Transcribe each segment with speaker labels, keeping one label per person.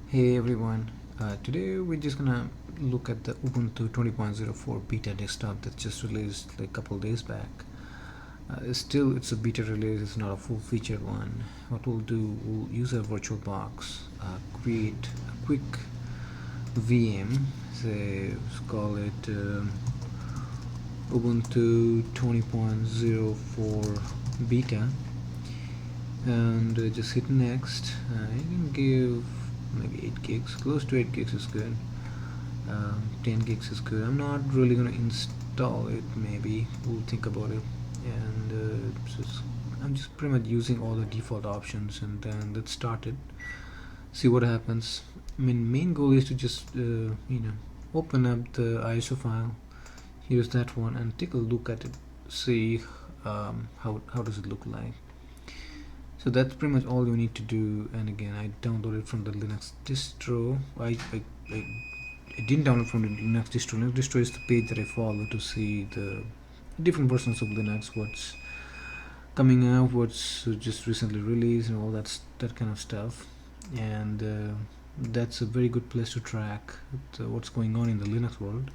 Speaker 1: Hey everyone, today we're just gonna look at the Ubuntu 20.04 beta desktop that just released like a couple days back. Still, it's a beta release, it's not a full featured one. What we'll do, we'll use a virtual box, create a quick VM, say, let's call it Ubuntu 20.04 beta, and just hit next. You can give maybe 8 gigs, close to 8 gigs is good. 10 gigs is good. I'm not really gonna install it, maybe we'll think about it. And I'm just pretty much using all the default options, and then let's start it, see what happens. I mean, main goal is to just open up the ISO file. Here's that one, and take a look at it, see how does it look like. So that's pretty much all you need to do. And again, I downloaded from the Linux distro. I didn't download from the Linux distro. Linux distro is the page that I follow to see the different versions of Linux, what's coming out, what's just recently released, and all that kind of stuff. And that's a very good place to track what's going on in the Linux world.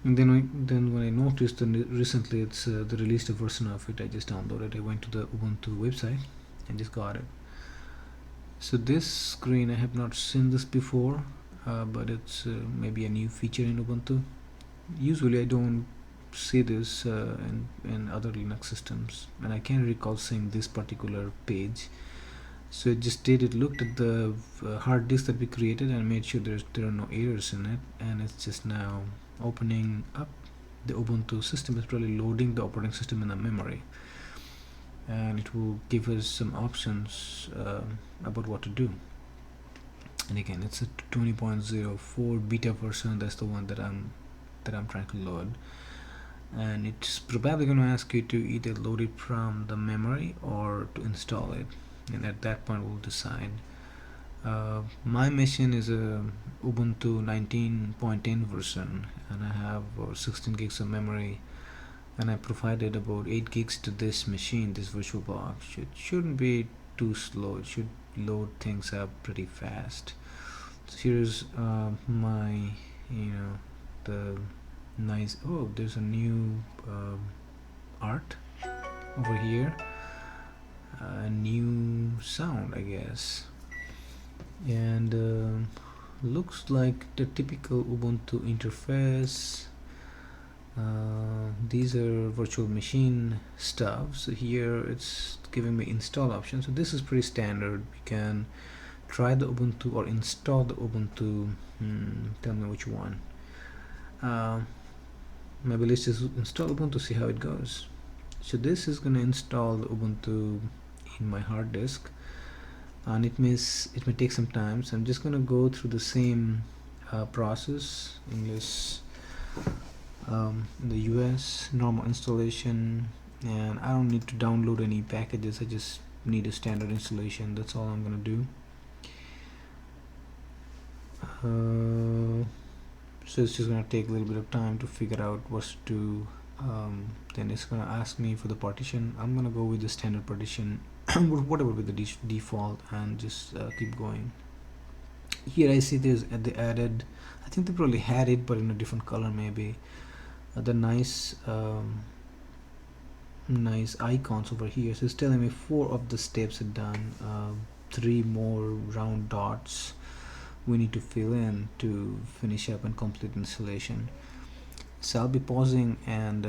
Speaker 1: And then when I noticed that recently it's they released a version of it, I just downloaded. I went to the Ubuntu website and just got it. So this screen, I have not seen this before, but it's maybe a new feature in Ubuntu. Usually I don't see this in other Linux systems, and I can't recall seeing this particular page. So it just did it, looked at the hard disk that we created and made sure there are no errors in it, and it's just now opening up the Ubuntu system. Is probably loading the operating system in the memory, and it will give us some options about what to do. And again, it's a 20.04 beta version. That's the one that I'm trying to load, and it's probably going to ask you to either load it from the memory or to install it, and at that point we'll decide. My machine is a Ubuntu 19.10 version, and I have 16 gigs of memory, and I provided about 8 gigs to this machine, this virtual box. It shouldn't be too slow. It should load things up pretty fast. So here's my, the nice, oh, there's a new art over here, a new sound, I guess. And looks like the typical Ubuntu interface. These are virtual machine stuff. So here it's giving me install option. So this is pretty standard. We can try the Ubuntu or install the Ubuntu. Tell me which one. Maybe let's just install Ubuntu, see how it goes. So this is going to install the Ubuntu in my hard disk, and it may take some time. So I'm just going to go through the same process in this in the US normal installation, and I don't need to download any packages. I just need a standard installation. That's all I'm going to do. So it's just going to take a little bit of time to figure out what to do. Then it's going to ask me for the partition. I'm going to go with the standard partition whatever with the default, and just keep going. Here I see there's they added, I think they probably had it but in a different color maybe, the nice nice icons over here. So it's telling me 4 of the steps are done, 3 more round dots we need to fill in to finish up and complete installation. So I'll be pausing and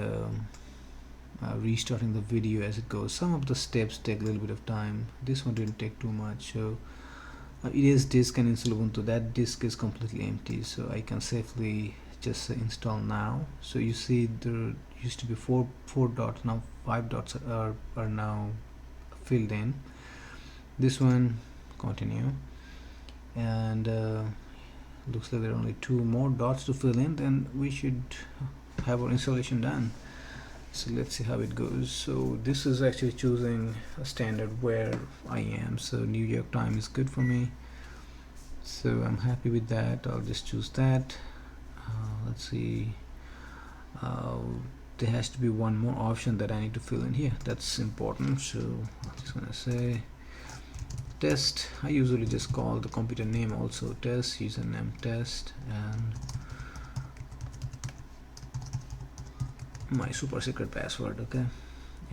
Speaker 1: restarting the video as it goes. Some of the steps take a little bit of time. This one didn't take too much. So erase disk and install Ubuntu. That disk is completely empty, so I can safely just install now. So you see there used to be four dots, now 5 dots are now filled in. This one, continue, and looks like there are only 2 more dots to fill in, then we should have our installation done. So let's see how it goes. So this is actually choosing a standard where I am, so New York time is good for me, so I'm happy with that. I'll just choose that. Let's see, there has to be one more option that I need to fill in here. That's important, so I'm just gonna say test. I usually just call the computer name also test, username test, and my super secret password. Okay,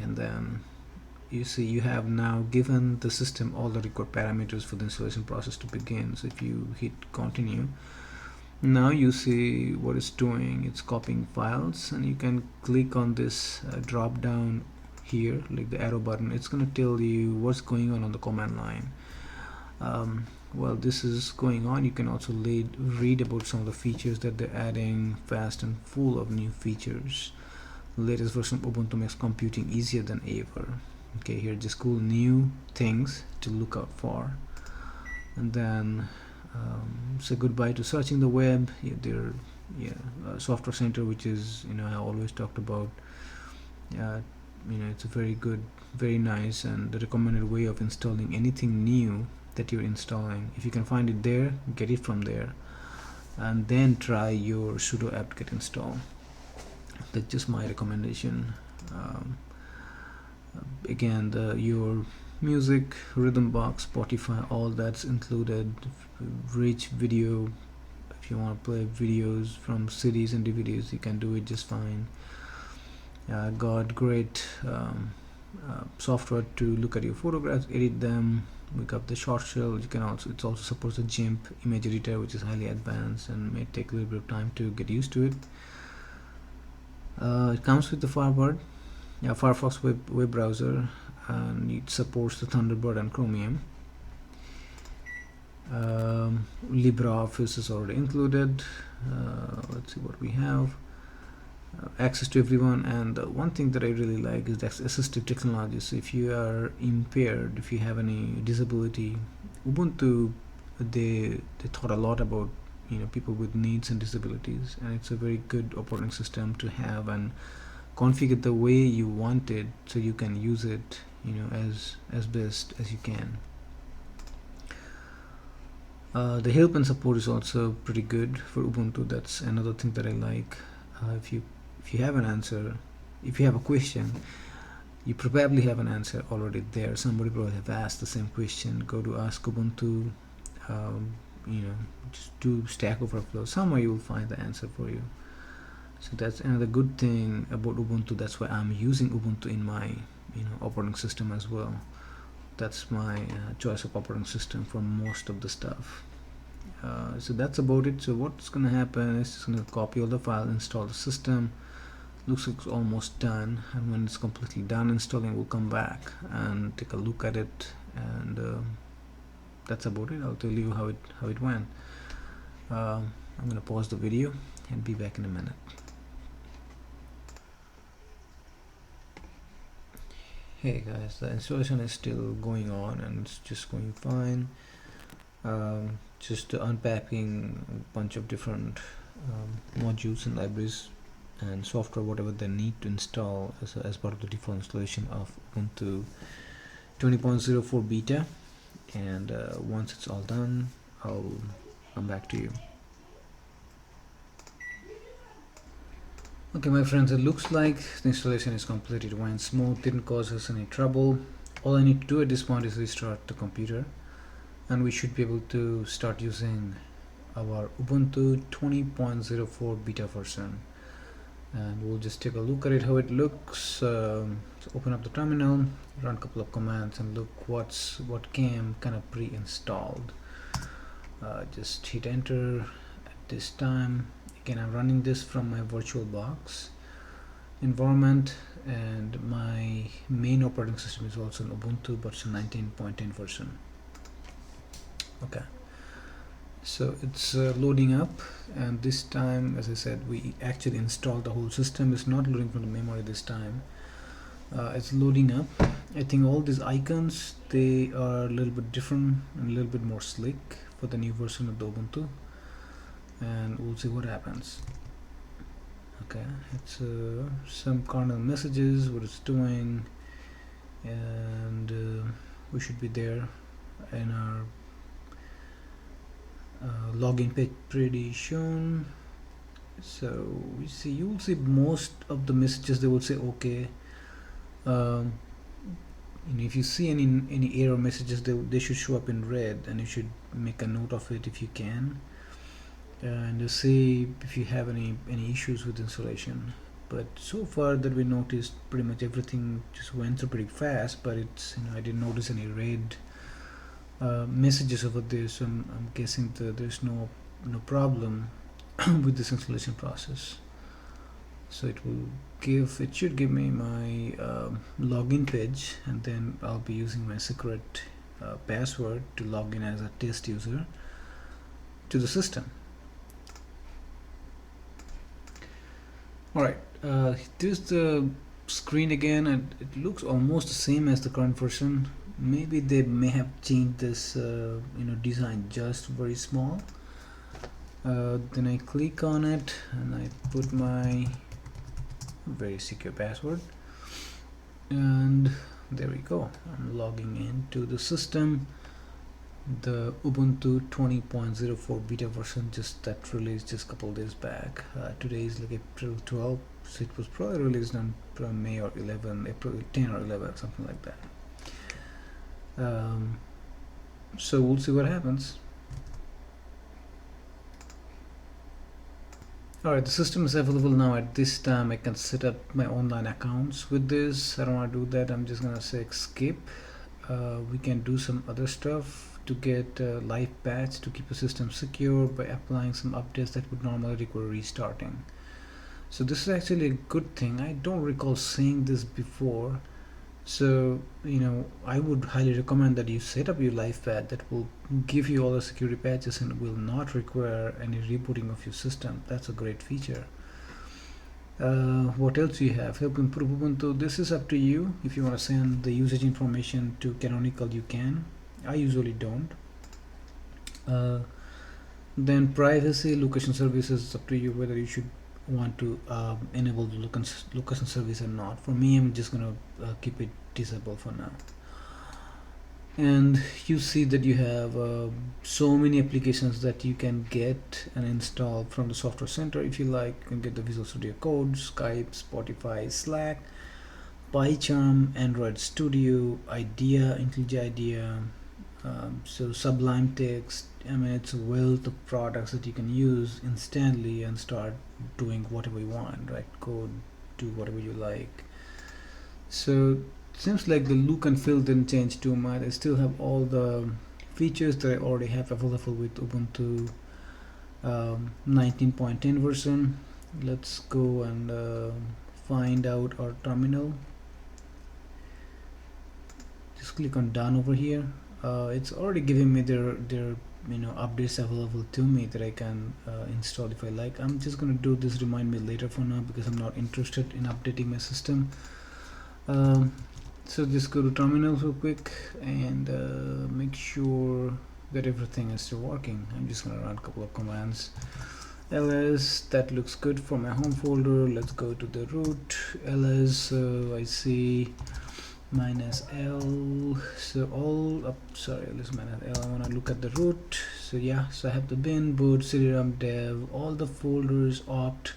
Speaker 1: and then you see you have now given the system all the required parameters for the installation process to begin. So if you hit continue, now you see what it's doing. It's copying files, and you can click on this drop down here, like the arrow button. It's going to tell you what's going on the command line. While this is going on, you can also read about some of the features that they're adding, fast and full of new features. Latest version of Ubuntu makes computing easier than ever. Okay, here just cool new things to look out for. And then say goodbye to searching the web. Software Center, which is, I always talked about. It's a very good, very nice, and the recommended way of installing anything new that you're installing. If you can find it there, get it from there, and then try your sudo apt-get install. That's just my recommendation. Again, your music, rhythm box, Spotify, all that's included. Rich video, if you want to play videos from CDs and DVDs, you can do it just fine. Got great software to look at your photographs, edit them. We got the short shell. It also supports a GIMP image editor, which is highly advanced and may take a little bit of time to get used to it. It comes with the Firefox web browser, and it supports the Thunderbird and Chromium. LibreOffice is already included. Let's see what we have. Access to everyone, and one thing that I really like is that assistive technology. So if you are impaired, if you have any disability, Ubuntu they thought a lot about people with needs and disabilities, and it's a very good operating system to have and configure the way you want it, so you can use it as best as you can. The help and support is also pretty good for Ubuntu. That's another thing that I like. If you have an answer, if you have a question, you probably have an answer already there. Somebody probably have asked the same question. Go to Ask Ubuntu, just do Stack Overflow. Somewhere you will find the answer for you. So that's another good thing about Ubuntu. That's why I'm using Ubuntu in my operating system as well. That's my choice of operating system for most of the stuff. So that's about it. So what's gonna happen is it's gonna copy all the files, install the system. Looks like it's almost done, and when it's completely done installing, we'll come back and take a look at it, and that's about it. I'll tell you how it went. I'm gonna pause the video and be back in a minute. Hey guys, the installation is still going on and it's just going fine. Just unpacking a bunch of different modules and libraries and software, whatever they need to install as part of the default installation of Ubuntu 20.04 beta. And once it's all done, I'll come back to you. Okay, my friends, it looks like the installation is completed. It went smooth, didn't cause us any trouble. All I need to do at this point is restart the computer, and we should be able to start using our Ubuntu 20.04 beta version. And we'll just take a look at it, how it looks. So open up the terminal, run a couple of commands, and look what came kind of pre-installed. Just hit enter at this time. Again, I'm running this from my VirtualBox environment, and my main operating system is also an Ubuntu version 19.10 version. Okay, so it's loading up, and this time, as I said, we actually installed the whole system. It's not loading from the memory this time. It's loading up. I think all these icons, they are a little bit different and a little bit more slick for the new version of the Ubuntu, and we'll see what happens. Okay, it's some kernel messages, what it's doing, and we should be there in our login page pretty soon. So you'll see most of the messages, they will say okay. And if you see any error messages, they should show up in red, and you should make a note of it if you can, and see if you have any issues with installation. But so far that we noticed, pretty much everything just went through pretty fast, but it's, I didn't notice any red messages over there, so I'm guessing that there's no problem with this installation process. So it should give me my login page, and then I'll be using my secret password to log in as a test user to the system. Alright, here's the screen again, and it looks almost the same as the current version. Maybe they may have changed this design just very small. Then I click on it and I put my very secure password, and there we go. I'm logging into the system. The Ubuntu 20.04 beta version that released just a couple days back. Today is like April 12th, so it was probably released on May or 11, April 10 or 11, something like that. So we'll see what happens. Alright, the system is available now. At this time I can set up my online accounts with this. I don't want to do that. I'm just gonna say skip. We can do some other stuff to get live patch to keep the system secure by applying some updates that would normally require restarting. So this is actually a good thing. I don't recall saying this before, so I would highly recommend that you set up your live patch that will give you all the security patches and will not require any rebooting of your system. That's a great feature. What else do you have? Help improve Ubuntu. This is up to you. If you want to send the usage information to Canonical, you can. I usually don't. Then privacy, location services, is up to you whether you should want to enable the location service or not. For me, I'm just gonna keep it disabled for now. And you see that you have so many applications that you can get and install from the software center. If you like, you can get the Visual Studio Code, Skype, Spotify, Slack, PyCharm, Android Studio, IDEA, IntelliJ IDEA, so Sublime Text. I mean, it's a wealth of products that you can use instantly and start doing whatever you want, right? Code, do whatever you like. So seems like the look and feel didn't change too much. I still have all the features that I already have available with Ubuntu 19.10 version. Let's go and find out our terminal. Just click on done over here. It's already giving me their updates available to me that I can install if I like. I'm just gonna do this remind me later for now because I'm not interested in updating my system. So just go to terminal real quick and make sure that everything is still working. I'm just gonna run a couple of commands. ls, that looks good for my home folder. Let's go to the root. ls, I see -l, so all up, sorry, ls -l. I want to look at the root. So yeah, so I have the bin, boot, cd-rom, dev, all the folders, opt,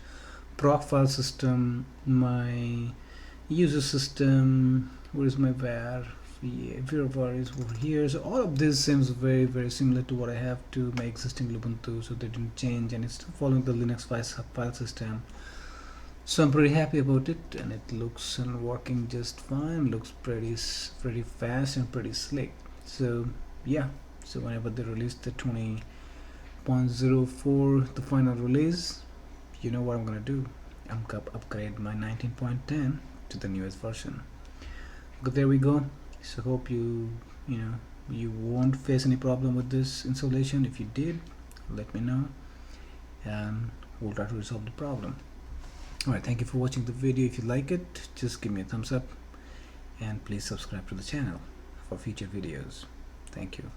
Speaker 1: proc file system, my user system. Where is my var? var is over here. So all of this seems very similar to what I have to my existing Ubuntu, so they didn't change, and it's following the Linux file system. So I'm pretty happy about it, and it looks and working just fine. Looks pretty fast and pretty slick. So yeah, so whenever they release the 20.04, the final release, you know what I'm gonna do. I'm gonna upgrade my 19.10 to the newest version. But there we go. So hope you won't face any problem with this installation. If you did, let me know and we'll try to resolve the problem. Alright, thank you for watching the video. If you like it, just give me a thumbs up and please subscribe to the channel for future videos. Thank you.